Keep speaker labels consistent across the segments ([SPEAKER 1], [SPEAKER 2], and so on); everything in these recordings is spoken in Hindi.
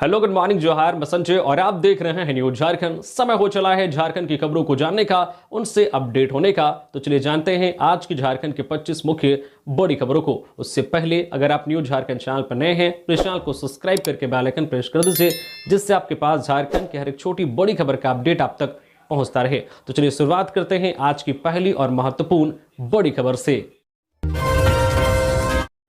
[SPEAKER 1] हेलो, गुड मॉर्निंग, जोहार, मैं संजय और आप देख रहे हैं न्यूज झारखंड। समय हो चला है झारखंड की खबरों को जानने का, उनसे अपडेट होने का। तो चलिए जानते हैं आज की झारखंड के 25 मुख्य बड़ी खबरों को। उससे पहले अगर आप न्यूज झारखंड चैनल पर नए हैं तो इस चैनल को सब्सक्राइब करके बेल आइकन प्रेस कर दीजिए, जिससे आपके पास झारखंड की हर एक छोटी बड़ी खबर का अपडेट आप तक पहुंचता रहे। तो चलिए शुरुआत करते हैं आज की पहली और महत्वपूर्ण बड़ी खबर से।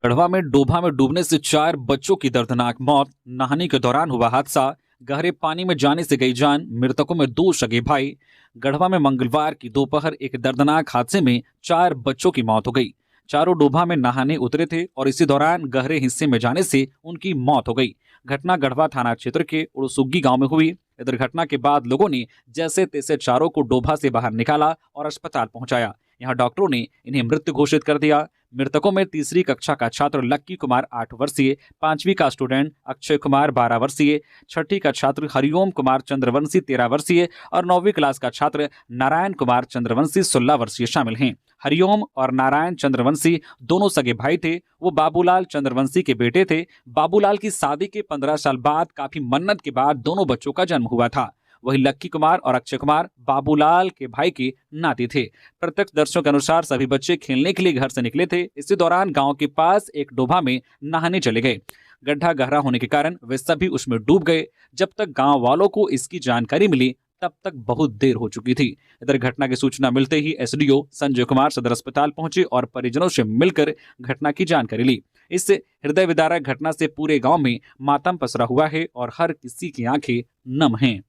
[SPEAKER 2] गढ़वा में डोभा में डूबने से 4 बच्चों की दर्दनाक मौत। नहाने के दौरान हुआ हादसा, गहरे पानी में जाने से गई जान। मृतकों में 2 सगे भाई। गढ़वा में मंगलवार की दोपहर एक दर्दनाक हादसे में 4 बच्चों की मौत हो गई। चारों डोभा में नहाने उतरे थे और इसी दौरान गहरे हिस्से में जाने से उनकी मौत हो गई। घटना गढ़वा थाना क्षेत्र के उड़सुग्गी गांव में हुई। इधर घटना के बाद लोगों ने जैसे तैसे चारों को डोभा से बाहर निकाला और अस्पताल पहुंचाया। यहाँ डॉक्टरों ने इन्हें मृत घोषित कर दिया। मृतकों में तीसरी कक्षा का छात्र लक्की कुमार 8 वर्षीय, 5वीं का स्टूडेंट अक्षय कुमार 12 वर्षीय, 6ठी का छात्र हरिओम कुमार चंद्रवंशी 13 वर्षीय और 9वीं क्लास का छात्र नारायण कुमार चंद्रवंशी 16 वर्षीय शामिल हैं। हरिओम और नारायण चंद्रवंशी दोनों सगे भाई थे। वो बाबूलाल चंद्रवंशी के बेटे थे। बाबूलाल की शादी के 15 साल बाद काफी मन्नत के बाद दोनों बच्चों का जन्म हुआ था। वही लक्की कुमार और अक्षय कुमार बाबूलाल के भाई के नाती थे। प्रत्यक्षदर्शियों के अनुसार सभी बच्चे खेलने के लिए घर से निकले थे। इसी दौरान गांव के पास एक डोभा में नहाने चले गए। गड्ढा गहरा होने के कारण वे सभी उसमें डूब गए। जब तक गांव वालों को इसकी जानकारी मिली तब तक बहुत देर हो चुकी थी। इधर घटना की सूचना मिलते ही एसडीओ संजय कुमार सदर अस्पताल पहुंचे और परिजनों से मिलकर घटना की जानकारी ली। इस हृदय विदारक घटना से पूरे गांव में मातम पसरा हुआ है और हर किसी की आंखें नम हैं।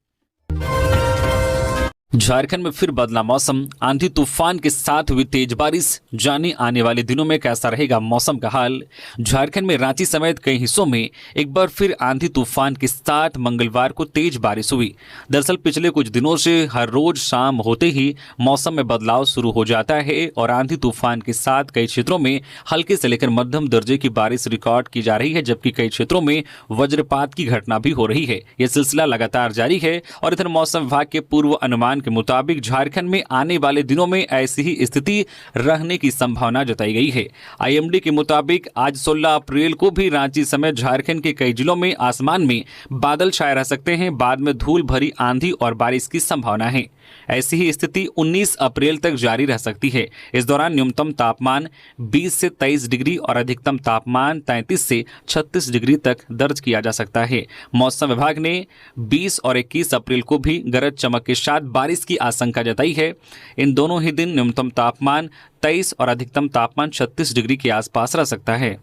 [SPEAKER 2] झारखंड में फिर बदला मौसम, आंधी तूफान के साथ हुई तेज बारिश। जाने आने वाले दिनों में कैसा रहेगा मौसम का हाल। झारखंड में रांची समेत कई हिस्सों में एक बार फिर आंधी तूफान के साथ मंगलवार को तेज बारिश हुई। दरअसल पिछले कुछ दिनों से हर रोज शाम होते ही मौसम में बदलाव शुरू हो जाता है और आंधी तूफान के साथ कई क्षेत्रों में हल्के से लेकर मध्यम दर्जे की बारिश रिकॉर्ड की जा रही है, जबकि कई क्षेत्रों में वज्रपात की घटना भी हो रही है। यह सिलसिला लगातार जारी है और इधर मौसम विभाग के पूर्व अनुमान के मुताबिक झारखंड में आने वाले दिनों में ऐसी ही स्थिति रहने की संभावना जताई गई है। आईएमडी के मुताबिक आज 16 अप्रैल को भी रांची समेत झारखंड के कई जिलों में आसमान में बादल छाए रह सकते हैं। बाद में धूल भरी आंधी और बारिश की संभावना है। ऐसी ही स्थिति 19 अप्रैल तक जारी रह सकती है। इस दौरान न्यूनतम तापमान 20 से 23 डिग्री और अधिकतम तापमान 33 से 36 डिग्री तक दर्ज किया जा सकता है। मौसम विभाग ने 20 और 21 अप्रैल को भी गरज चमक के साथ बारिश की आशंका जताई है। इन दोनों ही दिन न्यूनतम तापमान 23 और अधिकतम तापमान 36 डिग्री के आसपास रह सकता है।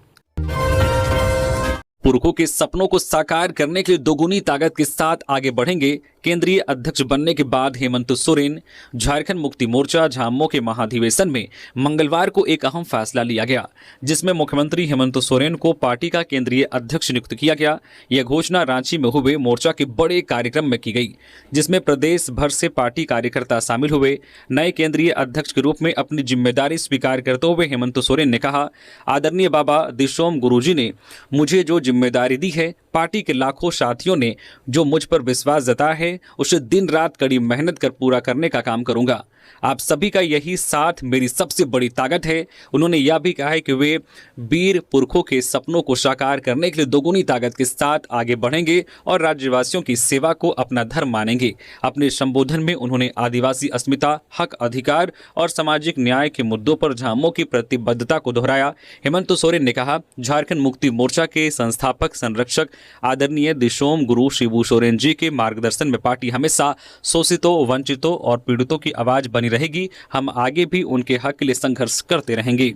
[SPEAKER 2] पुरखों के सपनों को साकार करने के लिए दोगुनी ताकत के साथ आगे बढ़ेंगे। केंद्रीय अध्यक्ष बनने के बाद हेमंत सोरेन। झारखंड मुक्ति मोर्चा झामुमो के महाधिवेशन में मंगलवार को एक अहम फैसला लिया गया, जिसमें मुख्यमंत्री हेमंत सोरेन को पार्टी का केंद्रीय अध्यक्ष नियुक्त किया गया। यह घोषणा रांची में हुए मोर्चा के बड़े कार्यक्रम में की गई, जिसमें प्रदेश भर से पार्टी कार्यकर्ता शामिल हुए। नए केंद्रीय अध्यक्ष के रूप में अपनी जिम्मेदारी स्वीकार करते हुए हेमंत सोरेन ने कहा, आदरणीय बाबा दिशोम गुरुजी ने मुझे जो जिम्मेदारी दी है, पार्टी के लाखों साथियों ने जो मुझ पर विश्वास जताया है, उसे दिन रात कड़ी मेहनत कर पूरा करने का काम करूंगा। आप सभी का यही साथ मेरी सबसे बड़ी ताकत है। उन्होंने यह भी कहा है कि वे वीर पुरखों के सपनों को साकार करने के लिए दोगुनी ताकत के साथ आगे बढ़ेंगे और राज्यवासियों की सेवा को अपना धर्म मानेंगे। अपने संबोधन में उन्होंने आदिवासी अस्मिता, हक अधिकार और सामाजिक न्याय के मुद्दों पर झामुमो की प्रतिबद्धता को दोहराया। हेमंत सोरेन ने कहा, झारखंड मुक्ति मोर्चा के संस्थापक संरक्षक आदरणीय दिशोम गुरु शिबू सोरेन जी के मार्गदर्शन में पार्टी हमेशा शोषितों, वंचितों और पीड़ितों की आवाज बनी रहेगी। हम आगे भी उनके हक के लिए संघर्ष करते रहेंगे।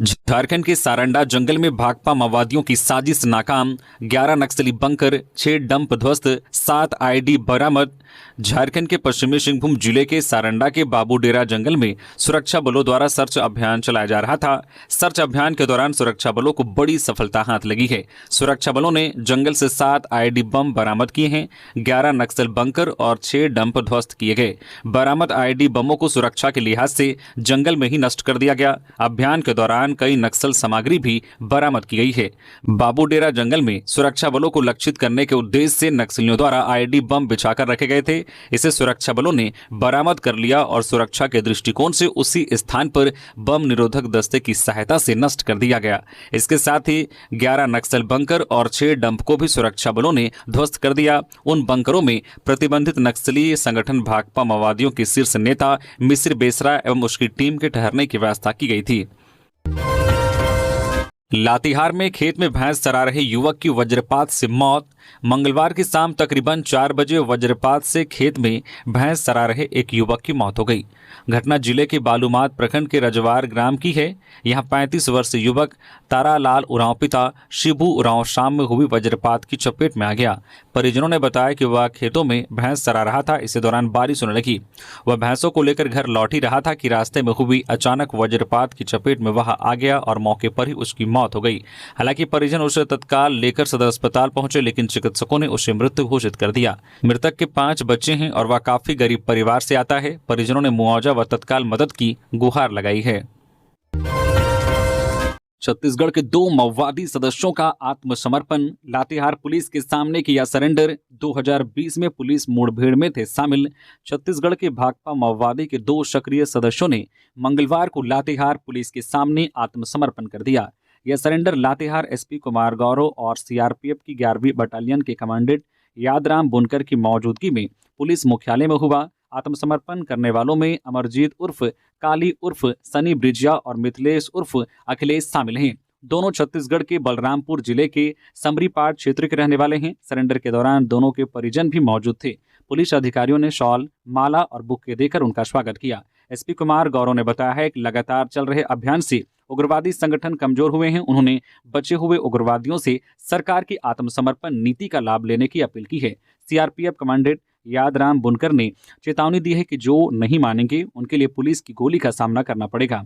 [SPEAKER 2] झारखंड के सारंडा जंगल में भाकपा माओवादियों की साजिश नाकाम। 11 नक्सली बंकर, 6 डंप ध्वस्त, 7 आईडी बरामद। झारखंड के पश्चिमी सिंहभूम जिले के सारंडा के बाबूडेरा जंगल में सुरक्षा बलों द्वारा सर्च अभियान चलाया जा रहा था। सर्च अभियान के दौरान सुरक्षा बलों को बड़ी सफलता हाथ लगी है। सुरक्षा बलों ने जंगल से 7 आईडी बम बरामद किए हैं। 11 नक्सल बंकर और 6 डंप ध्वस्त किए गए। बरामद आईडी बमों को सुरक्षा के लिहाज से जंगल में ही नष्ट कर दिया गया। अभियान के दौरान दौरान कई नक्सल सामग्री भी बरामद की गई है। बाबूडेरा जंगल में सुरक्षा बलों को लक्षित करने के उद्देश्य से नक्सलियों द्वारा आईडी बम बिछाकर रखे गए थे। इसे सुरक्षा बलों ने बरामद कर लिया और सुरक्षा के दृष्टिकोण से उसी स्थान पर बम निरोधक दस्ते की सहायता से नष्ट कर दिया गया। इसके साथ ही 11 नक्सल बंकर और 6 डंप को भी सुरक्षा बलों ने ध्वस्त कर दिया। उन बंकरों में प्रतिबंधित नक्सली संगठन भाकपा माओवादियों के शीर्ष नेता मिसिर बेसरा एवं उसकी टीम के ठहरने की व्यवस्था की गई थी। लातेहार में खेत में भैंस चरा रहे युवक की वज्रपात से मौत। मंगलवार की शाम तकरीबन 4 बजे वज्रपात से खेत में भैंस चरा रहे एक युवक की मौत हो गई। घटना जिले के बालूमाथ प्रखंड के रजवार ग्राम की है। यहां 35 वर्षीय युवक तारालाल उरांव पिता शिबू उरांव शाम में हुई वज्रपात की चपेट में आ गया। परिजनों ने बताया कि वह खेतों में भैंस चरा रहा था। इसी दौरान बारिश होने लगी। वह भैंसों को लेकर घर लौट ही रहा था कि रास्ते में हुई अचानक वज्रपात की चपेट में वह आ गया और मौके पर ही उसकी मौत हो गई। हालांकि परिजन उसे तत्काल लेकर सदर अस्पताल पहुंचे, लेकिन चिकित्सकों ने उसे मृत घोषित कर दिया। मृतक के 5 बच्चे हैं और वह काफी गरीब परिवार से आता है। परिजनों ने मुआवजा व तत्काल मदद की गुहार लगाई है। छत्तीसगढ़ के 2 माओवादी सदस्यों का आत्मसमर्पण। लातेहार पुलिस के सामने किया सरेंडर। 2020 में पुलिस मुठभेड़ में थे शामिल छत्तीसगढ़ के भाकपा माओवादी के 2 सक्रिय सदस्यों ने मंगलवार को लातेहार पुलिस के सामने आत्मसमर्पण कर दिया। यह सरेंडर लातेहार एसपी कुमार गौरव और सीआरपीएफ की 11वीं बटालियन के कमांडेंट यादराम बुनकर की मौजूदगी में पुलिस मुख्यालय में हुआ। आत्मसमर्पण करने वालों में अमरजीत उर्फ काली उर्फ सनी ब्रिजिया और मिथिलेश उर्फ अखिलेश शामिल हैं। दोनों छत्तीसगढ़ के बलरामपुर जिले के समरीपाट क्षेत्र के रहने वाले हैं। सरेंडर के दौरान दोनों के परिजन भी मौजूद थे। पुलिस अधिकारियों ने शॉल, माला और बुक्के देकर उनका स्वागत किया। एसपी कुमार गौरव ने बताया है कि लगातार चल रहे अभियान से उग्रवादी संगठन कमजोर हुए हैं। उन्होंने बचे हुए उग्रवादियों से सरकार की आत्मसमर्पण नीति का लाभ लेने की अपील की है। सीआरपीएफ कमांडेंट यादराम बुनकर ने चेतावनी दी है कि जो नहीं मानेंगे उनके लिए पुलिस की गोली का सामना करना पड़ेगा।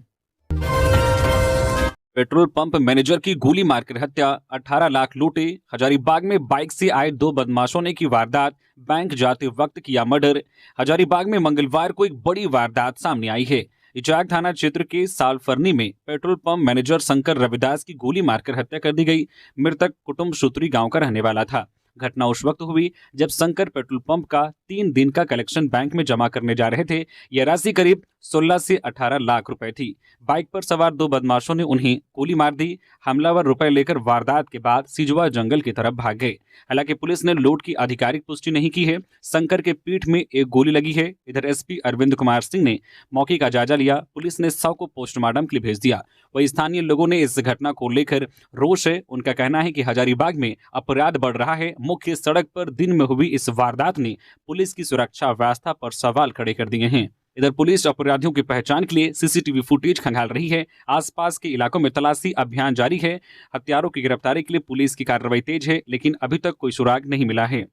[SPEAKER 2] पेट्रोल पंप मैनेजर की गोली मारकर हत्या, 18 लाख लूटे। हजारीबाग में बाइक से आए 2 बदमाशों ने की वारदात, बैंक जाते वक्त किया मर्डर। हजारीबाग में मंगलवार को एक बड़ी वारदात सामने आई है। इचाक थाना क्षेत्र के सालफरनी में petrol pump manager Shankar Ravidas की गोली मारकर हत्या कर दी गई। मृतक कुटुंब सूत्री गांव का रहने वाला था। घटना उस वक्त हुई जब शंकर पेट्रोल पंप का 3 दिन का कलेक्शन बैंक में जमा करने जा रहे थे। यह राशि करीब 16 से 18 लाख रुपए थी। बाइक पर सवार 2 बदमाशों ने उन्हें गोली मार दी। हमलावर रुपए लेकर वारदात के बाद सिजवा जंगल की तरफ भाग गए। हालांकि पुलिस ने लूट की आधिकारिक पुष्टि नहीं की है। शंकर के पीठ में एक गोली लगी है। इधर एसपी अरविंद कुमार सिंह ने मौके का जायजा लिया। पुलिस ने शव को पोस्टमार्टम के लिए भेज दिया। वही स्थानीय लोगों ने इस घटना को लेकर रोष है। उनका कहना है कि हजारीबाग में अपराध बढ़ रहा है। मुख्य सड़क पर दिन में हुई इस वारदात ने पुलिस की सुरक्षा व्यवस्था पर सवाल खड़े कर दिए हैं। इधर पुलिस अपराधियों की पहचान के लिए सीसीटीवी फुटेज खंगाल रही है। आसपास के इलाकों में तलाशी अभियान जारी है। हत्यारों की गिरफ्तारी के लिए पुलिस की कार्रवाई तेज है, लेकिन अभी तक कोई सुराग नहीं मिला है।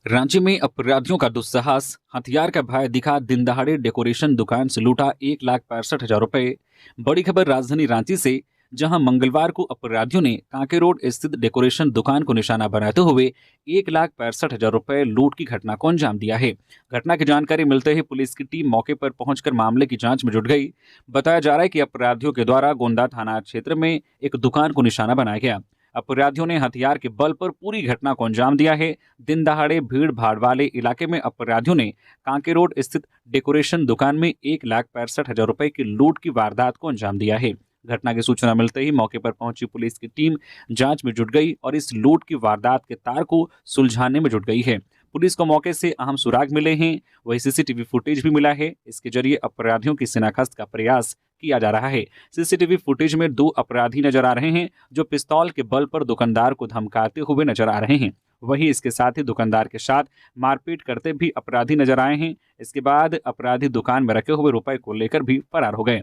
[SPEAKER 2] रांची में अपराधियों का दुस्साहस, हथियार का भय दिखा। दिन दहाड़े डेकोरेशन दुकान से लूटा 1,65,000 रुपए। बड़ी खबर राजधानी रांची से, जहां मंगलवार को अपराधियों ने कांके रोड स्थित डेकोरेशन दुकान को निशाना बनाते हुए 1,65,000 रुपए लूट की घटना को अंजाम दिया है। घटना की जानकारी मिलते ही पुलिस की टीम मौके पर पहुंचकर मामले की जांच में जुट गई। बताया जा रहा है कि अपराधियों के द्वारा गोंदा थाना क्षेत्र में एक दुकान को निशाना बनाया गया। अपराधियों ने हथियार के बल पर पूरी घटना को अंजाम दिया है। दिन दहाड़े भीड़ भाड़ वाले इलाके में अपराधियों ने कांके रोड स्थित डेकोरेशन दुकान में 1,65,000 रुपए की लूट की वारदात को अंजाम दिया है। घटना की सूचना मिलते ही मौके पर पहुंची पुलिस की टीम जांच में जुट गई और इस लूट की वारदात के तार को सुलझाने में जुट गई है। पुलिस को मौके से अहम सुराग मिले हैं। वही सीसीटीवी फुटेज भी मिला है। इसके जरिए अपराधियों की शिनाख्त का प्रयास किया जा रहा है। सीसीटीवी फुटेज में 2 अपराधी नजर आ रहे हैं जो पिस्तौल के बल पर दुकानदार को धमकाते हुए नजर आ रहे हैं। वहीं इसके साथ ही दुकानदार के साथ मारपीट करते भी अपराधी नजर आए हैं। इसके बाद अपराधी दुकान में रखे हुए रुपए को लेकर भी फरार हो गए।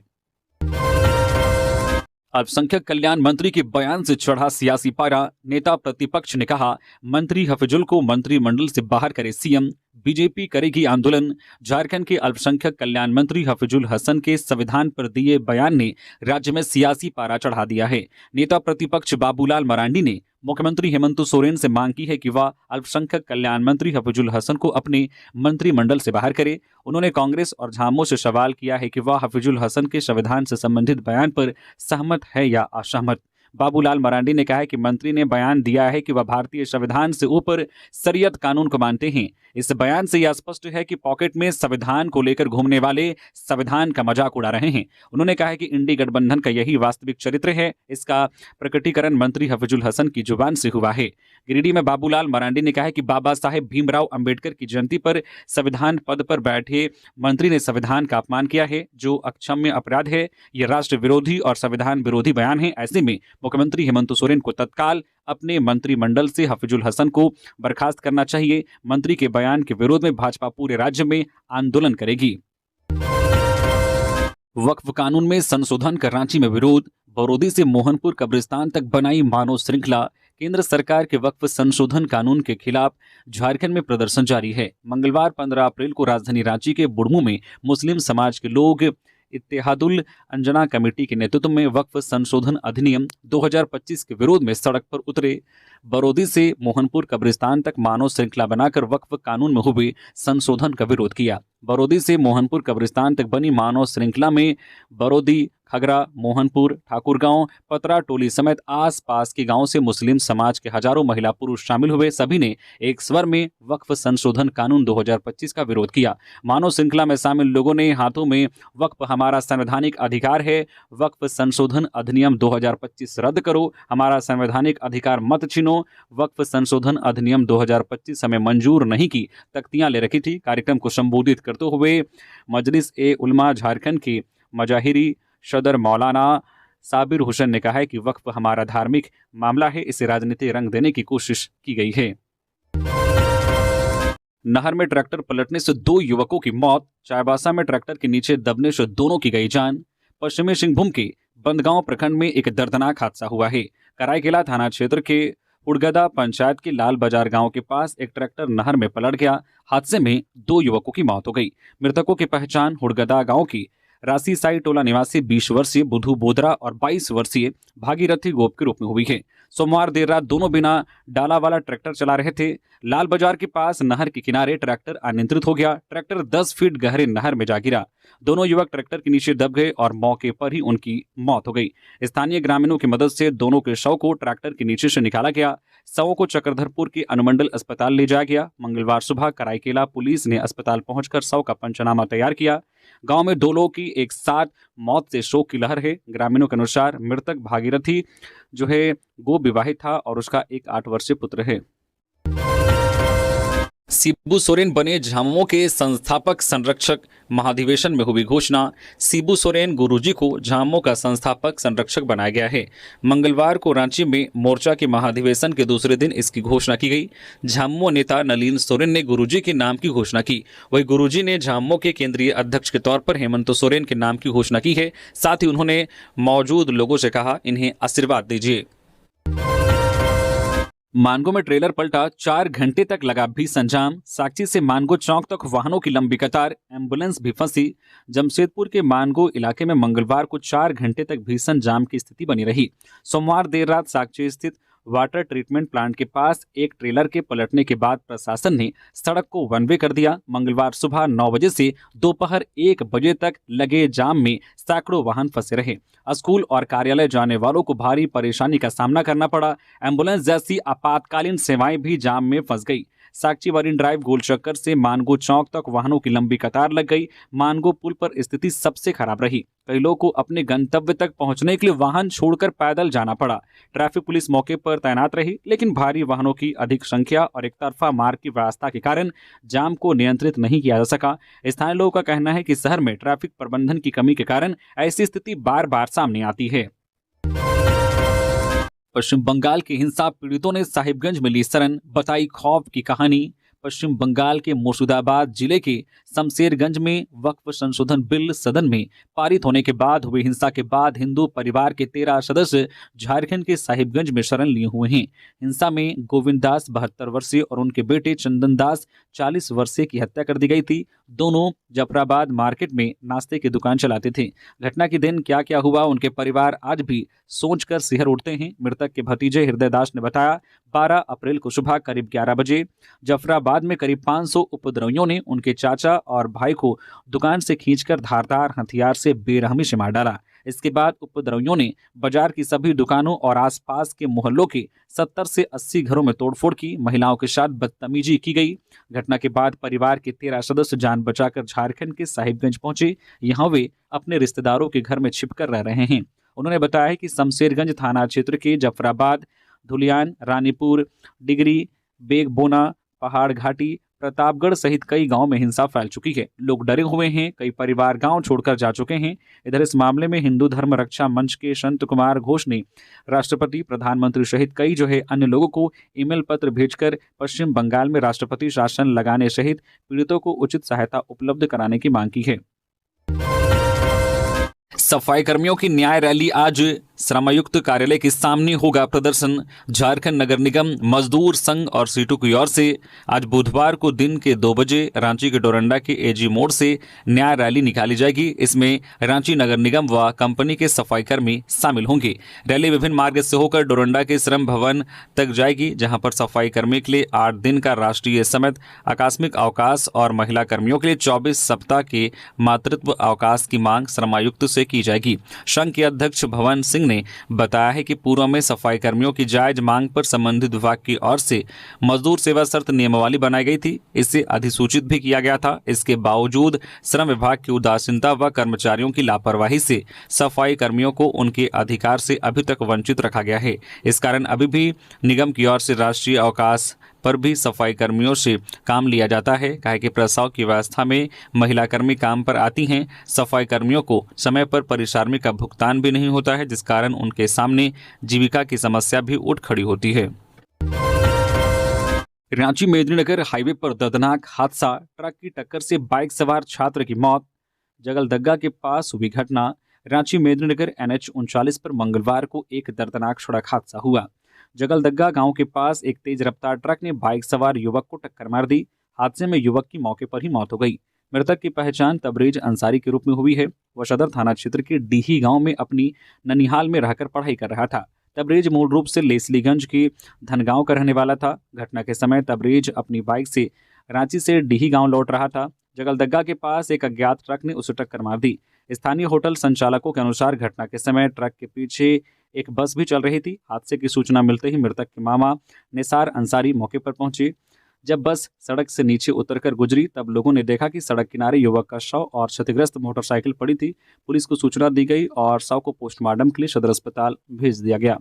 [SPEAKER 2] अल्पसंख्यक कल्याण मंत्री के बयान से चढ़ा सियासी पारा। नेता प्रतिपक्ष ने कहा, मंत्री हफीजुल को मंत्रिमंडल से बाहर करे सीएम, बीजेपी करेगी आंदोलन। झारखंड के अल्पसंख्यक कल्याण मंत्री हफीजुल हसन के संविधान पर दिए बयान ने राज्य में सियासी पारा चढ़ा दिया है। नेता प्रतिपक्ष बाबूलाल मरांडी ने मुख्यमंत्री हेमंत सोरेन से मांग की है कि वह अल्पसंख्यक कल्याण मंत्री हफीजुल हसन को अपने मंत्रिमंडल से बाहर करे। उन्होंने कांग्रेस और झामुमो से सवाल किया है कि वह हफीजुल हसन के संविधान से संबंधित बयान पर सहमत है या असहमत। बाबूलाल मरांडी ने कहा है कि मंत्री ने बयान दिया है कि वह भारतीय संविधान से ऊपर शरीयत कानून को मानते हैं। इस बयान से यह स्पष्ट है कि पॉकेट में संविधान को लेकर घूमने वाले संविधान का मजाक उड़ा रहे हैं। उन्होंने कहा है कि इंडी गठबंधन का यही वास्तविक चरित्र है। इसका प्रकटीकरण मंत्री हफीजुल हसन की जुबान से हुआ है। गिरिडीह में बाबूलाल मरांडी ने कहा है कि बाबा साहेब भीमराव अंबेडकर की जयंती पर संविधान पद पर बैठे मंत्री ने संविधान का अपमान किया है, जो अक्षम्य अपराध है। यह राष्ट्र विरोधी और संविधान विरोधी बयान है। ऐसे में मुख्यमंत्री हेमंत सोरेन को तत्काल अपने मंत्रिमंडल से हफीजुल हसन को बर्खास्त करना चाहिए। मंत्री के बयान के विरोध में भाजपा पूरे राज्य में आंदोलन करेगी। वक्फ कानून में संशोधन का रांची में विरोध। बरौदी से मोहनपुर कब्रिस्तान तक बनाई मानव श्रृंखला। केंद्र सरकार के वक्फ संशोधन कानून के खिलाफ झारखंड में प्रदर्शन जारी है। मंगलवार 15 अप्रैल को राजधानी रांची के बुढ़मू में मुस्लिम समाज के लोग इत्तेहादुल अंजना कमेटी के नेतृत्व में वक्फ संशोधन अधिनियम 2025 के विरोध में सड़क पर उतरे। बरौदी से मोहनपुर कब्रिस्तान तक मानव श्रृंखला बनाकर वक्फ कानून में हुए संशोधन का विरोध किया। बरौदी से मोहनपुर कब्रिस्तान तक बनी मानव श्रृंखला में बरौदी, खगरा, मोहनपुर, ठाकुरगांव, पतरा टोली समेत आसपास के गांवों से मुस्लिम समाज के हजारों महिला पुरुष शामिल हुए। सभी ने एक स्वर में वक्फ संशोधन कानून 2025 का विरोध किया। मानव श्रृंखला में शामिल लोगों ने हाथों में वक्फ हमारा संवैधानिक अधिकार है, वक्फ संशोधन अधिनियम 2025 रद्द करो, हमारा संवैधानिक अधिकार मत छीनो, वक्फ संशोधन अधिनियम 2025 हमें मंजूर नहीं की तख्तियां ले रखी थी। कार्यक्रम को संबोधित करते हुए मजलिस ए उलमा झारखंड के मजाहिरी सदर मौलाना साबिर हुसैन ने कहा है कि वक्फ हमारा धार्मिक मामला है, इसे राजनीतिक रंग देने की कोशिश की गई है। नहर में ट्रैक्टर पलटने से 2 युवकों की मौत। चाईबासा में ट्रैक्टर के नीचे दबने से दोनों की गई जान। पश्चिमी सिंहभूम के बंदगांव प्रखंड में एक दर्दनाक हादसा हुआ है। कराईकेला थाना क्षेत्र के उड़गदा पंचायत के लाल बाजार गांव के पास एक ट्रैक्टर नहर में पलट गया। हादसे में 2 युवकों की मौत हो गई। मृतकों की पहचान उड़गदा गांव की रासी साई टोला निवासी 20 वर्षीय बुधू बोदरा और 22 वर्षीय भागीरथी गोप के रूप में हुई है। सोमवार देर रात दोनों बिना डाला वाला ट्रैक्टर चला रहे थे। लाल बाजार के पास नहर के किनारे ट्रैक्टर अनियंत्रित हो गया। ट्रैक्टर 10 फीट गहरे नहर में जा गिरा। दोनों युवक ट्रैक्टर के नीचे दब गए और मौके पर ही उनकी मौत हो गई। स्थानीय ग्रामीणों की मदद से दोनों के शव को ट्रैक्टर के नीचे से निकाला गया। शवों को चक्रधरपुर के अनुमंडल अस्पताल ले जाया गया। मंगलवार सुबह कराईकेला पुलिस ने अस्पताल पहुंचकर शव का पंचनामा तैयार किया। गांव में 2 लोगों की एक साथ मौत से शोक की लहर है। ग्रामीणों के अनुसार मृतक भागीरथी जो है गोप विवाहित था और उसका एक 8 वर्षीय पुत्र है। शिबू सोरेन बने झामुमो के संस्थापक संरक्षक। महाधिवेशन में हुई घोषणा। शिबू सोरेन गुरुजी को झामुमो का संस्थापक संरक्षक बनाया गया है। मंगलवार को रांची में मोर्चा के महाधिवेशन के दूसरे दिन इसकी घोषणा की गई। झामुमो नेता नलिन सोरेन ने गुरुजी के नाम की घोषणा की। वही गुरुजी ने झामुमो के केंद्रीय अध्यक्ष के तौर पर हेमंत सोरेन के नाम की घोषणा की है। साथ ही उन्होंने मौजूद लोगों से कहा, इन्हें आशीर्वाद दीजिए। मानगो में ट्रेलर पलटा, 4 घंटे तक लगा भीषण जाम। साक्षी से मानगो चौक तक वाहनों की लंबी कतार, एम्बुलेंस भी फंसी। जमशेदपुर के मानगो इलाके में मंगलवार को 4 घंटे तक भीषण जाम की स्थिति बनी रही। सोमवार देर रात साक्षी स्थित वाटर ट्रीटमेंट प्लांट के पास एक ट्रेलर के पलटने के बाद प्रशासन ने सड़क को वन वे कर दिया। मंगलवार सुबह 9 बजे से दोपहर 1 बजे तक लगे जाम में सैकड़ों वाहन फंसे रहे। स्कूल और कार्यालय जाने वालों को भारी परेशानी का सामना करना पड़ा। एम्बुलेंस जैसी आपातकालीन सेवाएं भी जाम में फंस गई। साक्षी मरीन ड्राइव गोल चक्कर से मानगो चौक तक वाहनों की लंबी कतार लग गई। मानगो पुल पर स्थिति सबसे खराब रही। कई लोगों को अपने गंतव्य तक पहुंचने के लिए वाहन छोड़कर पैदल जाना पड़ा। ट्रैफिक पुलिस मौके पर तैनात रही, लेकिन भारी वाहनों की अधिक संख्या और एक तरफा मार्ग की व्यवस्था के कारण जाम को नियंत्रित नहीं किया जा सका। स्थानीय लोगों का कहना है कि शहर में ट्रैफिक प्रबंधन की कमी के कारण ऐसी स्थिति बार बार सामने आती है। पश्चिम बंगाल के हिंसा पीड़ितों ने साहिबगंज में ली शरण, बताई खौफ की कहानी। पश्चिम बंगाल के मुर्शिदाबाद जिले के शमशेरगंज में वक्फ संशोधन बिल सदन में पारित होने के बाद हुई हिंसा के बाद हिंदू परिवार के 13 सदस्य झारखंड के साहिबगंज में शरण लिए हुए हैं। हिंसा में गोविंद दास 72 वर्षीय और उनके बेटे चंदन दास 40 वर्षीय की हत्या कर दी गई थी। दोनों जफराबाद मार्केट में नाश्ते की दुकान चलाते थे। घटना के दिन क्या क्या हुआ उनके परिवार आज भी सोचकर सिहर उठते हैं। मृतक के भतीजे हृदय दास ने बताया, 12 अप्रैल को सुबह करीब 11 बजे जफराबाद में करीब 500 उपद्रवियों ने उनके चाचा और भाई को दुकान से खींचकर धारदार हथियार से बेरहमी से मार डाला। इसके बाद उपद्रवियों ने बाजार की सभी दुकानों और आसपास के मोहल्लों के 70 से 80 घरों में तोड़फोड़ की। महिलाओं के साथ बदतमीजी की गई। घटना के बाद परिवार के 13 सदस्य जान बचाकर झारखंड के साहिबगंज पहुंचे। यहाँ वे अपने रिश्तेदारों के घर में छिपकर रह रहे हैं। उन्होंने बताया कि शमशेरगंज थाना क्षेत्र के जफराबाद, धुलियान, रानीपुर, डिगरी, बेगबोना, पहाड़ घाटी, प्रतापगढ़ सहित कई गांवों में हिंसा फैल चुकी है। लोग डरे हुए हैं। कई परिवार गांव छोड़कर जा चुके हैं। इधर इस मामले में हिंदू धर्म रक्षा मंच के संत कुमार घोष ने राष्ट्रपति, प्रधानमंत्री सहित कई अन्य लोगों को ईमेल पत्र भेजकर पश्चिम बंगाल में राष्ट्रपति शासन लगाने सहित पीड़ितों को उचित सहायता उपलब्ध कराने की मांग की है। सफाई कर्मियों की न्याय रैली आज श्रमायुक्त कार्यालय के सामने होगा प्रदर्शन। झारखंड नगर निगम मजदूर संघ और सीटू की ओर से आज बुधवार को दिन के 2 बजे रांची के डोरंडा के एजी मोड़ से न्याय रैली निकाली जाएगी। इसमें रांची नगर निगम व कंपनी के सफाई कर्मी शामिल होंगे। रैली विभिन्न मार्ग से होकर डोरंडा के श्रम भवन तक जाएगी, जहां पर सफाई कर्मी के लिए 8 दिन का राष्ट्रीय समेत आकस्मिक अवकाश और महिला कर्मियों के लिए 24 सप्ताह के मातृत्व अवकाश की मांग श्रमायुक्त से की जाएगी। संघ के अध्यक्ष भवन सिंह ने बताया है कि पूर्व में सफाई कर्मियों की जायज मांग पर संबंधित विभाग की ओर से मजदूर सेवा शर्त नियमावली बनाई गई थी। इसे अधिसूचित भी किया गया था। इसके बावजूद श्रम विभाग की उदासीनता व कर्मचारियों की लापरवाही से सफाई कर्मियों को उनके अधिकार से अभी तक वंचित रखा गया है। इस कारण अभी भी निगम की ओर से राष्ट्रीय अवकाश पर भी सफाई कर्मियों से काम लिया जाता है। कहा कि प्रसव की व्यवस्था में महिला कर्मी काम पर आती हैं। सफाई कर्मियों को समय पर परिश्रमी का भुगतान भी नहीं होता है, जिस कारण उनके सामने जीविका की समस्या भी उठ खड़ी होती है। रांची मेदिनीनगर हाईवे पर दर्दनाक हादसा, ट्रक की टक्कर से बाइक सवार छात्र की मौत। जगलदग्गा के पास हुई घटना। रांची मेदिनीनगर NH 39 पर मंगलवार को एक दर्दनाक सड़क हादसा हुआ। जगलदग्गा गांव के पास एक तेज रफ्तार ट्रक ने बाइक सवार युवक को टक्कर मार दी। हादसे में युवक की मौके पर ही मौत हो गई। मृतक की पहचान तबरेज अंसारी के रूप में हुई है। वह सदर थाना क्षेत्र के डीही गांव में अपनी ननिहाल में रहकर पढ़ाई कर रहा था। तबरेज मूल रूप से लेसलीगंज के धनगांव का रहने वाला था। घटना के समय तबरेज अपनी बाइक से रांची से डीही गांव लौट रहा था। जगलदग्गा के पास एक अज्ञात ट्रक ने उसे टक्कर मार दी। स्थानीय होटल संचालकों के अनुसार घटना के समय ट्रक के पीछे एक बस भी चल रही थी। हादसे की सूचना मिलते ही मृतक के मामा निसार अंसारी मौके पर पहुंचे। जब बस सड़क से नीचे उतरकर गुजरी तब लोगों ने देखा कि सड़क किनारे युवक का शव और क्षतिग्रस्त मोटरसाइकिल पड़ी थी। पुलिस को सूचना दी गई और शव को पोस्टमार्टम के लिए सदर अस्पताल भेज दिया गया।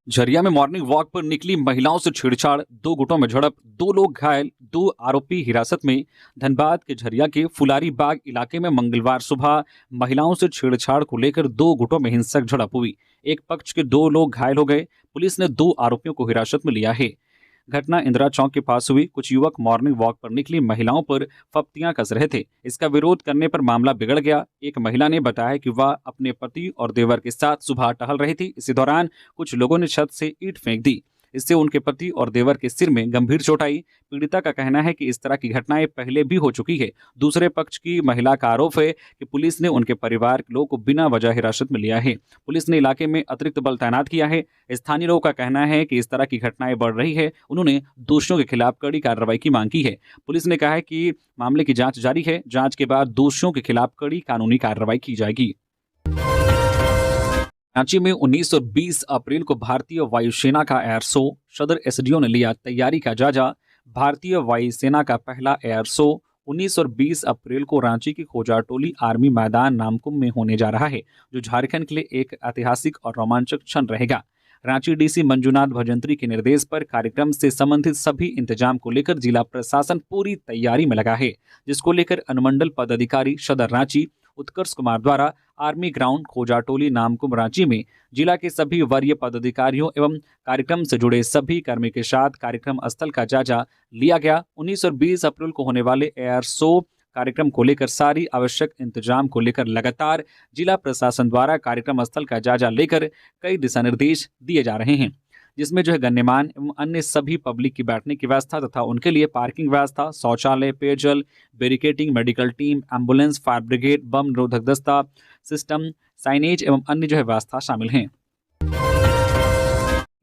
[SPEAKER 2] झरिया में मॉर्निंग वॉक पर निकली महिलाओं से छेड़छाड़, 2 गुटों में झड़प, 2 लोग घायल, 2 आरोपी हिरासत में। धनबाद के झरिया के फुलारी बाग इलाके में मंगलवार सुबह महिलाओं से छेड़छाड़ को लेकर 2 गुटों में हिंसक झड़प हुई। एक पक्ष के 2 लोग घायल हो गए। पुलिस ने 2 आरोपियों को हिरासत में लिया है। घटना इंदिरा चौक के पास हुई। कुछ युवक मॉर्निंग वॉक पर निकली महिलाओं पर फप्तियां कस रहे थे। इसका विरोध करने पर मामला बिगड़ गया। एक महिला ने बताया कि वह अपने पति और देवर के साथ सुबह टहल रही थी। इसी दौरान कुछ लोगों ने छत से ईंट फेंक दी। इससे उनके पति और देवर के सिर में गंभीर चोट आई। पीड़िता का कहना है कि इस तरह की घटनाएं पहले भी हो चुकी है। दूसरे पक्ष की महिला का आरोप है कि पुलिस ने उनके परिवार के लोगों को बिना वजह हिरासत में लिया है। पुलिस ने इलाके में अतिरिक्त बल तैनात किया है। स्थानीय लोगों का कहना है कि इस तरह की घटनाएं बढ़ रही है। उन्होंने दोषियों के खिलाफ कड़ी कार्रवाई की मांग की है। पुलिस ने कहा है कि मामले की जांच जारी है। जांच के बाद दोषियों के खिलाफ कड़ी कानूनी कार्रवाई की जाएगी। रांची में 19 और 20 अप्रैल को भारतीय वायुसेना का एयर शो। सदर एसडीओ ने लिया तैयारी का जायजा। भारतीय वायुसेना का पहला एयर शो 19 और 20 अप्रैल को रांची की खोजाटोली आर्मी मैदान नामकुम में होने जा रहा है, जो झारखंड के लिए एक ऐतिहासिक और रोमांचक क्षण रहेगा। रांची डीसी मंजूनाथ भजंत्री के निर्देश पर कार्यक्रम से संबंधित सभी इंतजाम को लेकर जिला प्रशासन पूरी तैयारी में लगा है, जिसको लेकर अनुमंडल पदाधिकारी सदर रांची, उत्कर्ष कुमार द्वारा आर्मी ग्राउंड खोजाटोली नामकुम रांची में जिला के सभी वरीय पदाधिकारियों एवं कार्यक्रम से जुड़े सभी कर्मी के साथ कार्यक्रम स्थल का जायजा लिया गया। 19 और 20 अप्रैल को होने वाले एयर शो कार्यक्रम को लेकर सारी आवश्यक इंतजाम को लेकर लगातार जिला प्रशासन द्वारा कार्यक्रम स्थल का जायजा लेकर कई दिशा निर्देश दिए जा रहे हैं, जिसमें गण्यमान्य एवं अन्य सभी पब्लिक की बैठने की व्यवस्था तथा उनके लिए पार्किंग व्यवस्था, शौचालय, पेयजल, barricading, medical team, ambulance, fire brigade, bomb निरोधक दस्ता सिस्टम, साइनेज एवं अन्य व्यवस्था शामिल हैं।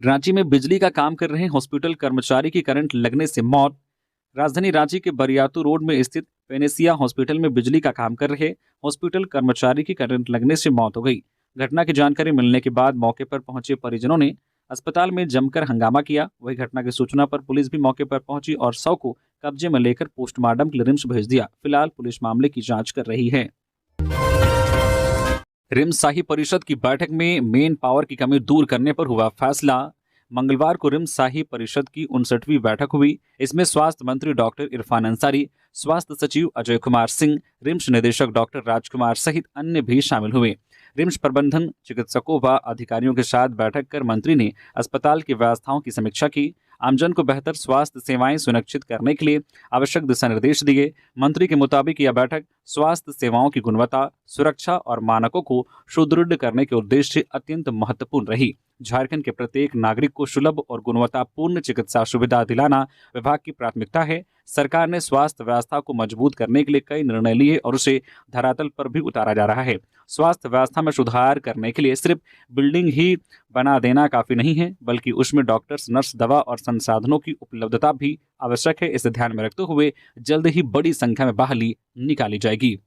[SPEAKER 2] रांची में बिजली का काम कर रहे हॉस्पिटल कर्मचारी की करंट लगने से मौत। राजधानी रांची के बरियातू रोड में स्थित पेनेसिया हॉस्पिटल में बिजली का काम कर रहे हॉस्पिटल कर्मचारी की करंट लगने से मौत हो गई। घटना की जानकारी मिलने के बाद मौके पर पहुंचे परिजनों ने अस्पताल में जमकर हंगामा किया। वही घटना की सूचना पर पुलिस भी मौके पर पहुंची और शव को कब्जे में लेकर पोस्टमार्टम के लिए रिम्स भेज दिया। फिलहाल पुलिस मामले की जांच कर रही है। रिम्स शाही परिषद की बैठक में मेन पावर की कमी दूर करने पर हुआ फैसला। मंगलवार को रिम्स शाही परिषद की 59वीं बैठक हुई। इसमें स्वास्थ्य मंत्री डॉक्टर इरफान अंसारी, स्वास्थ्य सचिव अजय कुमार सिंह, रिम्स निदेशक डॉक्टर राजकुमार सहित अन्य भी शामिल हुए। रिम्स प्रबंधन, चिकित्सकों व अधिकारियों के साथ बैठक कर मंत्री ने अस्पताल की व्यवस्थाओं की समीक्षा की। आमजन को बेहतर स्वास्थ्य सेवाएं सुनिश्चित करने के लिए आवश्यक दिशा निर्देश दिए। मंत्री के मुताबिक यह बैठक स्वास्थ्य सेवाओं की गुणवत्ता, सुरक्षा और मानकों को सुदृढ़ करने के उद्देश्य से अत्यंत महत्वपूर्ण रही। झारखंड के प्रत्येक नागरिक को सुलभ और गुणवत्तापूर्ण चिकित्सा सुविधा दिलाना विभाग की प्राथमिकता है। सरकार ने स्वास्थ्य व्यवस्था को मजबूत करने के लिए कई निर्णय लिए और उसे धरातल पर भी उतारा जा रहा है। स्वास्थ्य व्यवस्था में सुधार करने के लिए सिर्फ बिल्डिंग ही बना देना काफी नहीं है, बल्कि उसमें डॉक्टर्स, नर्स, दवा और संसाधनों की उपलब्धता भी आवश्यक है। इसे ध्यान में रखते हुए जल्द ही बड़ी संख्या में बहाली निकाली जाएगी।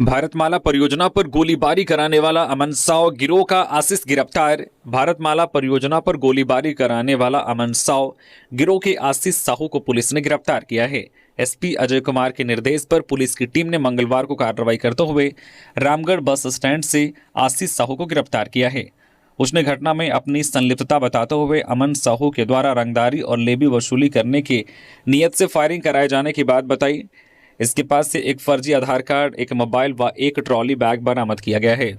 [SPEAKER 2] भारतमाला परियोजना पर गोलीबारी कराने वाला अमन साव गिरोह का आशीष गिरफ्तार। भारतमाला परियोजना पर गोलीबारी कराने वाला अमन साव गिरोह के आशीष साहू को पुलिस ने गिरफ्तार किया है। एसपी अजय कुमार के निर्देश पर पुलिस की टीम ने मंगलवार को कार्रवाई करते हुए रामगढ़ बस स्टैंड से आशीष साहू को गिरफ्तार किया है। उसने घटना में अपनी संलिप्तता बताते हुए अमन साहू के द्वारा रंगदारी और लेवी वसूली करने की नियत से फायरिंग कराए जाने की बात बताई। इसके पास से एक फर्जी आधार कार्ड, एक मोबाइल व एक ट्रॉली बैग बरामद किया गया है।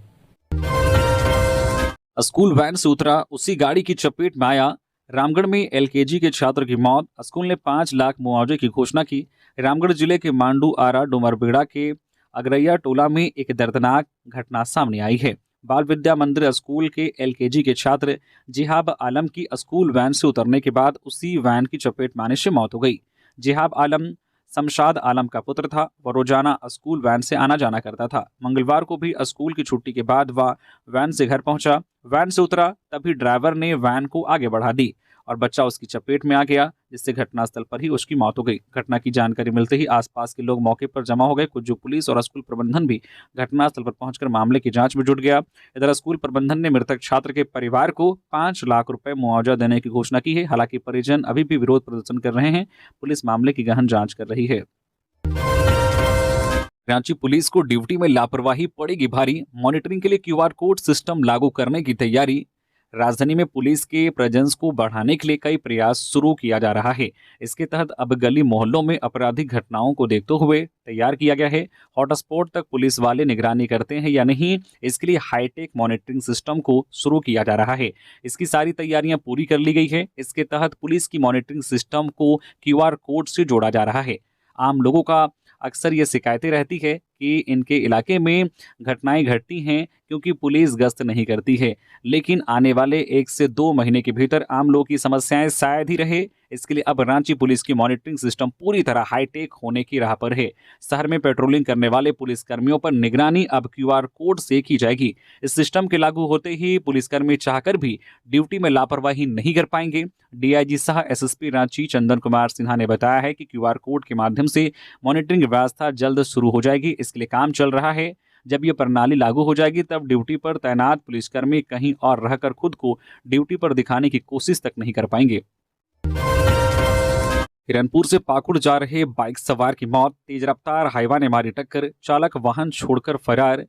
[SPEAKER 2] स्कूल वैन से उतरा, उसी गाड़ी की चपेट में आया। रामगढ़ में एलकेजी के छात्र की मौत। स्कूल ने 5 लाख मुआवजे की घोषणा की। रामगढ़ जिले के मांडू आरा डुमरबेड़ा के अगरैया टोला में एक दर्दनाक घटना सामने आई है। बाल विद्या मंदिर स्कूल के एलकेजी के छात्र जिहाब आलम की स्कूल वैन से उतरने के बाद उसी वैन की चपेट में आने से मौत हो गई। जिहाब आलम शमशाद आलम का पुत्र था। वह रोजाना स्कूल वैन से आना जाना करता था। मंगलवार को भी स्कूल की छुट्टी के बाद वह वैन से घर पहुंचा। वैन से उतरा, तभी ड्राइवर ने वैन को आगे बढ़ा दी और बच्चा उसकी चपेट में आ गया, जिससे घटनास्थल पर ही उसकी मौत हो गई। घटना की जानकारी मिलते ही आसपास के लोग मौके पर जमा हो गए। कुछ पुलिस और स्कूल प्रबंधन भी घटनास्थल पर पहुंचकर मामले की जांच में जुट गया। इधर स्कूल प्रबंधन ने मृतक छात्र के परिवार को 5 लाख रुपए मुआवजा देने की घोषणा की है। हालांकि परिजन अभी भी विरोध प्रदर्शन कर रहे हैं। पुलिस मामले की गहन जांच कर रही है। रांची पुलिस को ड्यूटी में लापरवाही पड़ेगी भारी। मॉनिटरिंग के लिए क्यूआर कोड सिस्टम लागू करने की तैयारी। राजधानी में पुलिस के प्रेजेंस को बढ़ाने के लिए कई प्रयास शुरू किया जा रहा है। इसके तहत अब गली मोहल्लों में आपराधिक घटनाओं को देखते हुए तैयार किया गया है। हॉटस्पॉट तक पुलिस वाले निगरानी करते हैं या नहीं, इसके लिए हाईटेक मॉनिटरिंग सिस्टम को शुरू किया जा रहा है। इसकी सारी तैयारियां पूरी कर ली गई है। इसके तहत पुलिस की मॉनिटरिंग सिस्टम को क्यूआर कोड से जोड़ा जा रहा है। आम लोगों का अक्सर ये शिकायतें रहती है कि इनके इलाके में घटनाएं घटती हैं क्योंकि पुलिस गश्त नहीं करती है, लेकिन आने वाले 1 से 2 महीने के भीतर आम लोगों की समस्याएं शायद ही रहे। इसके लिए अब रांची पुलिस की मॉनिटरिंग सिस्टम पूरी तरह हाईटेक होने की राह पर है। शहर में पेट्रोलिंग करने वाले पुलिसकर्मियों पर निगरानी अब क्यूआर कोड से की जाएगी। इस सिस्टम के लागू होते ही पुलिसकर्मी चाहकर भी ड्यूटी में लापरवाही नहीं कर पाएंगे। डीआईजी सह एसएसपी रांची चंदन कुमार सिन्हा ने बताया है कि क्यूआर कोड के माध्यम से मॉनिटरिंग व्यवस्था जल्द शुरू हो जाएगी। इसके लिए काम चल रहा है। जब यह प्रणाली लागू हो जाएगी तब ड्यूटी पर तैनात पुलिसकर्मी कहीं और रहकर खुद को ड्यूटी पर दिखाने की कोशिश तक नहीं कर पाएंगे। हिरनपुर से पाकुड़ जा रहे बाइक सवार की मौत। तेज रफ्तार हाईवा ने मारी टक्कर, चालक वाहन छोड़कर फरार।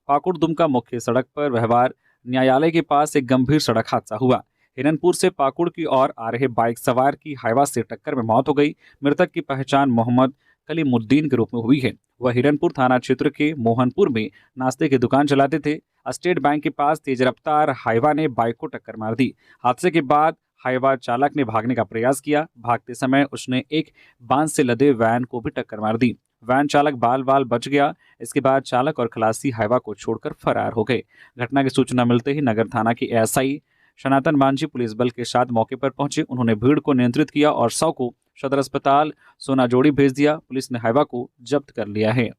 [SPEAKER 2] पाकुड़ दुमका मुख्य सड़क पर व्यवहार न्यायालय के पास एक गंभीर सड़क हादसा हुआ। हिरनपुर से पाकुड़ की ओर आ रहे बाइक सवार की हाईवा से टक्कर में मौत हो गई। मृतक की पहचान मोहम्मद कलीमुद्दीन के रूप में हुई है। वह हिरनपुर थाना क्षेत्र के मोहनपुर में नाश्ते की दुकान चलाते थे। स्टेट बैंक के पास तेज रफ्तार हाईवा ने बाइक को टक्कर मार दी। हादसे के बाद हाईवा चालक ने भागने का प्रयास किया। भागते समय उसने एक बांस से लदे वैन को भी टक्कर मार दी। वैन चालक बाल बाल बच गया। इसके बाद चालक और खलासी हाईवा को छोड़कर फरार हो गए। घटना की सूचना मिलते ही नगर थाना के एएसआई सनातन मांझी पुलिस बल के साथ मौके पर पहुंचे। उन्होंने भीड़ को नियंत्रित किया और शव को सदर अस्पताल सोनाजोड़ी भेज दिया। पुलिस ने हाईवा को जब्त कर लिया है।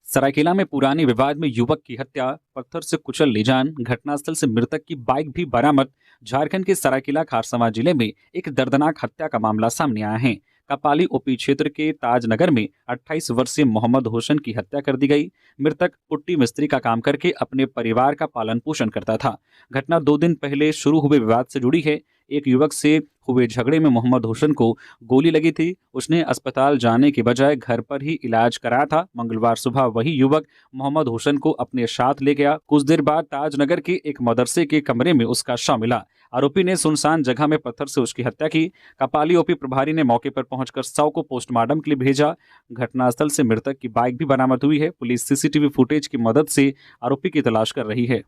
[SPEAKER 2] सरायकेला में पुराने विवाद में युवक की हत्या, पत्थर से कुचल ली जान, घटनास्थल से मृतक की बाइक भी बरामद। झारखंड के सरायकेला खारसवा जिले में एक दर्दनाक हत्या का मामला सामने आया है। कपाली ओपी क्षेत्र के ताजनगर में 28 वर्षीय मोहम्मद हुसैन की हत्या कर दी गई। मृतक पुट्टी मिस्त्री का काम करके अपने परिवार का पालन पोषण करता था। घटना 2 दिन पहले शुरू हुए विवाद से जुड़ी है। एक युवक से हुए झगड़े में मोहम्मद हुसैन को गोली लगी थी। उसने अस्पताल जाने के बजाय घर पर ही इलाज कराया था। मंगलवार सुबह वही युवक मोहम्मद हुसैन को अपने साथ ले गया। कुछ देर बाद ताजनगर के एक मदरसे के कमरे में उसका शव मिला। आरोपी ने सुनसान जगह में पत्थर से उसकी हत्या की। कपाली ओपी प्रभारी ने मौके पर पहुंचकर शव को पोस्टमार्टम के लिए भेजा। घटनास्थल से मृतक की बाइक भी बरामद हुई है। पुलिस सीसीटीवी फुटेज की मदद से आरोपी की तलाश कर रही है।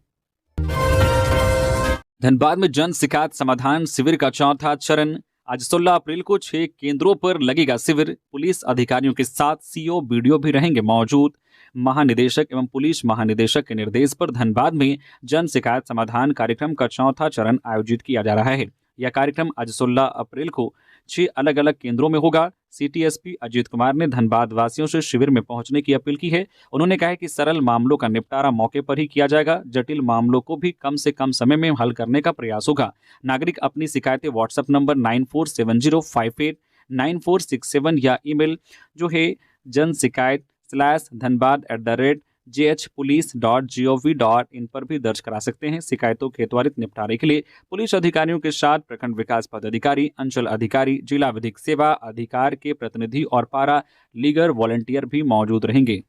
[SPEAKER 2] धनबाद में जन शिकायत समाधान शिविर का चौथा चरण आज 16 अप्रैल को 6 केंद्रों पर लगेगा शिविर। पुलिस अधिकारियों के साथ सीओ बीडीओ भी रहेंगे मौजूद। महानिदेशक एवं पुलिस महानिदेशक के निर्देश पर धनबाद में जन शिकायत समाधान कार्यक्रम का चौथा चरण आयोजित किया जा रहा है। यह कार्यक्रम आज 16 अप्रैल को 6 अलग अलग केंद्रों में होगा। सिटी अजीत कुमार ने धनबाद वासियों से शिविर में पहुंचने की अपील की है। उन्होंने कहा है कि सरल मामलों का निपटारा मौके पर ही किया जाएगा। जटिल मामलों को भी कम से कम समय में हल करने का प्रयास होगा। नागरिक अपनी शिकायतें व्हाट्सएप नंबर 9470589467 या ईमेल जो है jansikayat/dhanbad@jhpolice.gov.in पर भी दर्ज करा सकते हैं। शिकायतों के त्वरित निपटारे के लिए पुलिस अधिकारियों के साथ प्रखंड विकास पदाधिकारी, अंचल अधिकारी, जिला विधिक सेवा अधिकार के प्रतिनिधि और पारा लीगल वॉलंटियर भी मौजूद रहेंगे।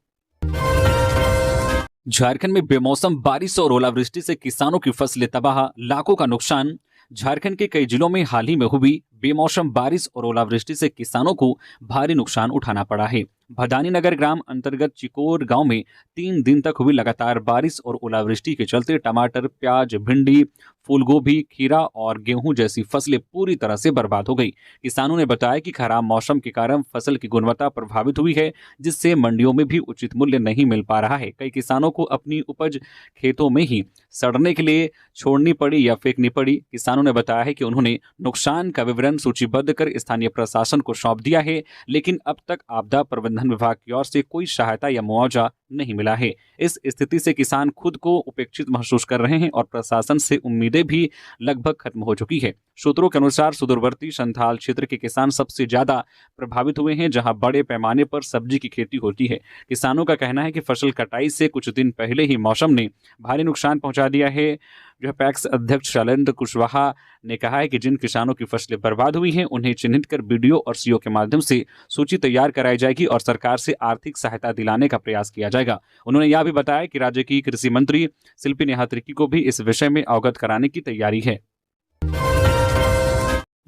[SPEAKER 2] झारखंड में बेमौसम बारिश और ओलावृष्टि से किसानों की फसलें तबाह, लाखों का नुकसान। झारखंड के कई जिलों में हाल ही में हुई बेमौसम बारिश और ओलावृष्टि से किसानों को भारी नुकसान उठाना पड़ा है। भदानी नगर ग्राम अंतर्गत चिकोर गांव में 3 दिन तक हुई लगातार बारिश और ओलावृष्टि के चलते टमाटर, प्याज, भिंडी, फूलगोभी, खीरा और गेहूं जैसी फसलें पूरी तरह से बर्बाद हो गई। किसानों ने बताया कि खराब मौसम के कारण फसल की गुणवत्ता प्रभावित हुई है, जिससे मंडियों में भी उचित मूल्य नहीं मिल पा रहा है। कई किसानों को अपनी उपज खेतों में ही सड़ने के लिए छोड़नी पड़ी या फेंकनी पड़ी। किसानों ने बताया है कि उन्होंने नुकसान का विवरण सूचीबद्ध कर स्थानीय प्रशासन को सौंप दिया है, लेकिन अब तक आपदा प्रबंधन विभाग की ओर से कोई सहायता या मुआवजा नहीं मिला है। इस स्थिति से किसान खुद को उपेक्षित महसूस कर रहे हैं और प्रशासन से उम्मीदें भी लगभग खत्म हो चुकी है। सूत्रों के अनुसार सुदूरवर्ती संथाल क्षेत्र के किसान सबसे ज्यादा प्रभावित हुए हैं, जहां बड़े पैमाने पर सब्जी की खेती होती है। किसानों का कहना है कि फसल कटाई से कुछ दिन पहले ही मौसम ने भारी नुकसान पहुंचा दिया है। जो पैक्स अध्यक्ष शैलेंद्र कुशवाहा ने कहा है कि जिन किसानों की फसलें बर्बाद हुई हैं उन्हें चिन्हित कर बीडीओ और सीओ के माध्यम से सूची तैयार कराई जाएगी और सरकार से आर्थिक सहायता दिलाने का प्रयास किया जाएगा। उन्होंने यह भी बताया कि राज्य की कृषि मंत्री शिल्पी नेहा त्रिकी को भी इस विषय में अवगत कराने की तैयारी है।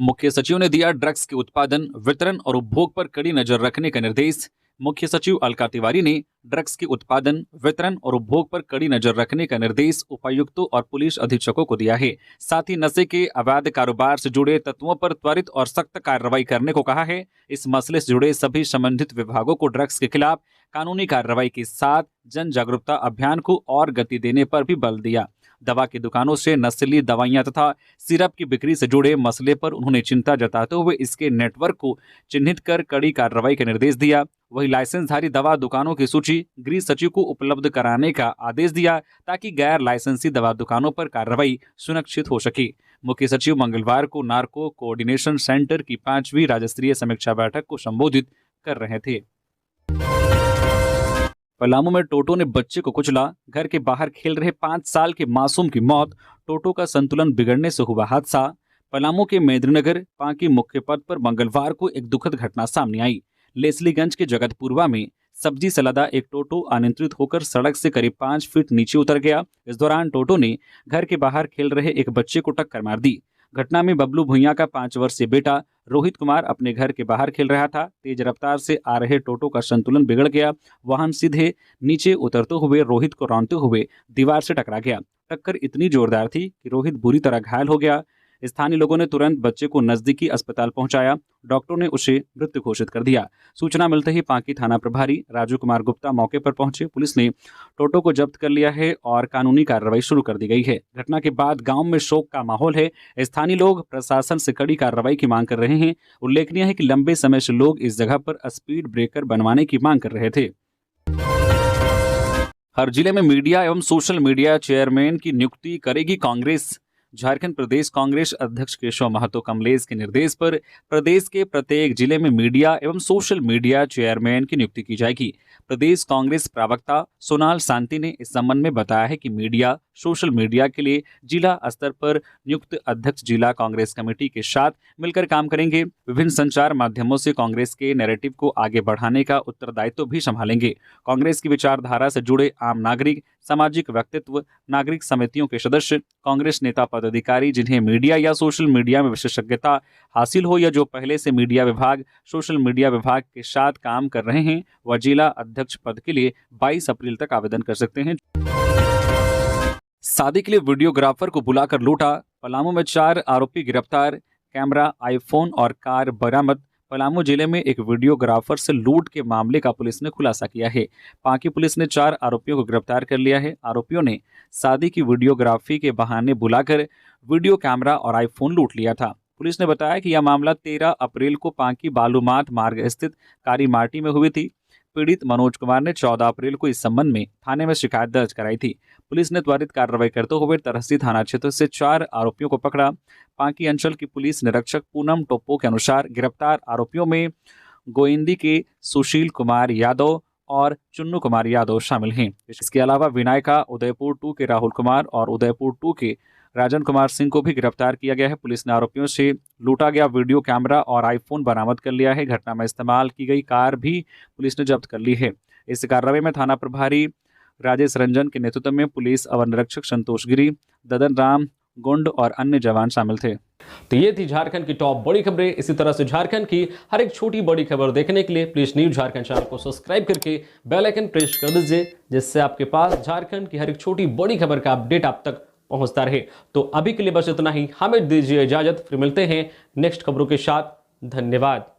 [SPEAKER 2] मुख्य सचिव ने दिया ड्रग्स के उत्पादन, वितरण और उपभोग पर कड़ी नजर रखने का निर्देश। मुख्य सचिव अलका तिवारी ने ड्रग्स के उत्पादन, वितरण और उपभोग पर कड़ी नजर रखने का निर्देश उपायुक्तों और पुलिस अधीक्षकों को दिया है। साथ ही नशे के अवैध कारोबार से जुड़े तत्वों पर त्वरित और सख्त कार्रवाई करने को कहा है। इस मसले से जुड़े सभी संबंधित विभागों को ड्रग्स के खिलाफ कानूनी कार्रवाई के साथ जन जागरूकता अभियान को और गति देने पर भी बल दिया। दवा की दुकानों से नशीली दवाइयां तथा सिरप की बिक्री से जुड़े मसले पर उन्होंने चिंता जताते हुए इसके नेटवर्क को चिन्हित कर कड़ी कार्रवाई का निर्देश दिया। वही लाइसेंसधारी दवा दुकानों की सूची गृह सचिव को उपलब्ध कराने का आदेश दिया ताकि गैर लाइसेंसी दवा दुकानों पर कार्रवाई सुनिश्चित हो सके। मुख्य सचिव मंगलवार को नार्को कोऑर्डिनेशन सेंटर की 5वीं राज्य स्तरीय समीक्षा बैठक को संबोधित कर रहे थे। पलामू में टोटो ने बच्चे को कुचला, घर के बाहर खेल रहे 5 साल के मासूम की मौत। टोटो का संतुलन बिगड़ने से हुआ हादसा। पलामू के मेदिनीनगर पांकी मुख्य पथ पर मंगलवार को एक दुखद घटना सामने आई। लेस्लीगंज के जगतपुरवा में सब्जी से लदा एक टोटो अनियंत्रित होकर सड़क से करीब 5 फीट नीचे उतर गया। इस दौरान टोटो ने घर के बाहर खेल रहे एक बच्चे को टक्कर मार दी। घटना में बबलू भुइयां का 5 वर्षीय बेटा रोहित कुमार अपने घर के बाहर खेल रहा था। तेज रफ्तार से आ रहे टोटो का संतुलन बिगड़ गया। वाहन सीधे नीचे उतरते हुए रोहित को रौंदते हुए दीवार से टकरा गया। टक्कर इतनी जोरदार थी कि रोहित बुरी तरह घायल हो गया। स्थानीय लोगों ने तुरंत बच्चे को नजदीकी अस्पताल पहुंचाया। डॉक्टरों ने उसे मृत घोषित कर दिया। सूचना मिलते ही पांकी थाना प्रभारी राजू कुमार गुप्ता मौके पर पहुंचे। पुलिस ने टोटो को जब्त कर लिया है और कानूनी कार्रवाई शुरू कर दी गई है। घटना के बाद गांव में शोक का माहौल है। स्थानीय लोग प्रशासन से कड़ी कार्रवाई की मांग कर रहे हैं। उल्लेखनीय है कि लंबे समय से लोग इस जगह पर स्पीड ब्रेकर बनवाने की मांग कर रहे थे। हर जिले में मीडिया एवं सोशल मीडिया चेयरमैन की नियुक्ति करेगी कांग्रेस। झारखंड प्रदेश कांग्रेस अध्यक्ष केशव महतो कमलेश के निर्देश पर प्रदेश के प्रत्येक जिले में मीडिया एवं सोशल मीडिया चेयरमैन की नियुक्ति की जाएगी। प्रदेश कांग्रेस प्रवक्ता सोनाल शांति ने इस संबंध में बताया है कि मीडिया सोशल मीडिया के लिए जिला स्तर पर नियुक्त अध्यक्ष जिला कांग्रेस कमेटी के साथ मिलकर काम करेंगे। विभिन्न संचार माध्यमों से कांग्रेस के नैरेटिव को आगे बढ़ाने का उत्तरदायित्व भी संभालेंगे। कांग्रेस की विचारधारा से जुड़े आम नागरिक, सामाजिक व्यक्तित्व, नागरिक समितियों के सदस्य, कांग्रेस नेता पदाधिकारी जिन्हें मीडिया या सोशल मीडिया में विशेषज्ञता हासिल हो या जो पहले से मीडिया विभाग, सोशल मीडिया विभाग के साथ काम कर रहे हैं, वह जिला अध्यक्ष पद के लिए 22 अप्रैल तक आवेदन कर सकते हैं। शादी के लिए वीडियोग्राफर को बुलाकर लूटा। पलामू में 4 आरोपी गिरफ्तार। कैमरा, आईफोन और कार बरामद। पलामू जिले में एक वीडियोग्राफर से लूट के मामले का पुलिस ने खुलासा किया है। पांकी पुलिस ने 4 आरोपियों को गिरफ्तार कर लिया है। आरोपियों ने शादी की वीडियोग्राफी के बहाने बुलाकर वीडियो कैमरा और आईफोन लूट लिया था। पुलिस ने बताया कि यह मामला 13 अप्रैल को पांकी बालूमाथ मार्ग स्थित कारी माटी में हुई थी। पीड़ित मनोज कुमार ने 14 अप्रैल को इस संबंध में थाने में शिकायत दर्ज कराई थी। पुलिस ने त्वरित कार्रवाई करते हुए तरहसी थाना क्षेत्र से 4 आरोपियों को पकड़ा। पांकी अंचल की पुलिस निरीक्षक पूनम टोप्पो के अनुसार गिरफ्तार आरोपियों में गोइंदी के सुशील कुमार यादव और चुन्नू कुमार यादव शामिल हैं। इसके अलावा विनायका, उदयपुर 2 के राहुल कुमार और उदयपुर 2 के राजन कुमार सिंह को भी गिरफ्तार किया गया है। पुलिस ने आरोपियों से लूटा गया वीडियो कैमरा और आईफोन बरामद कर लिया है। घटना में इस्तेमाल की गई कार भी पुलिस ने जब्त कर ली है। इस कार्रवाई में थाना प्रभारी राजेश रंजन के नेतृत्व में पुलिस अवर निरीक्षक संतोष गिरी, ददन राम गुंड और अन्य जवान शामिल थे।
[SPEAKER 1] तो ये थी झारखंड की टॉप बड़ी खबरें। इसी तरह से झारखंड की हर एक छोटी बड़ी खबर देखने के लिए प्लीज न्यूज झारखंड चैनल को सब्सक्राइब करके बेल आइकन प्रेस कर दीजिए, जिससे आपके पास झारखंड की हर एक छोटी बड़ी खबर का अपडेट आप तक पहुंचता रहे। तो अभी के लिए बस इतना ही। हमें दीजिए इजाजत, फिर मिलते हैं नेक्स्ट खबरों के साथ। धन्यवाद।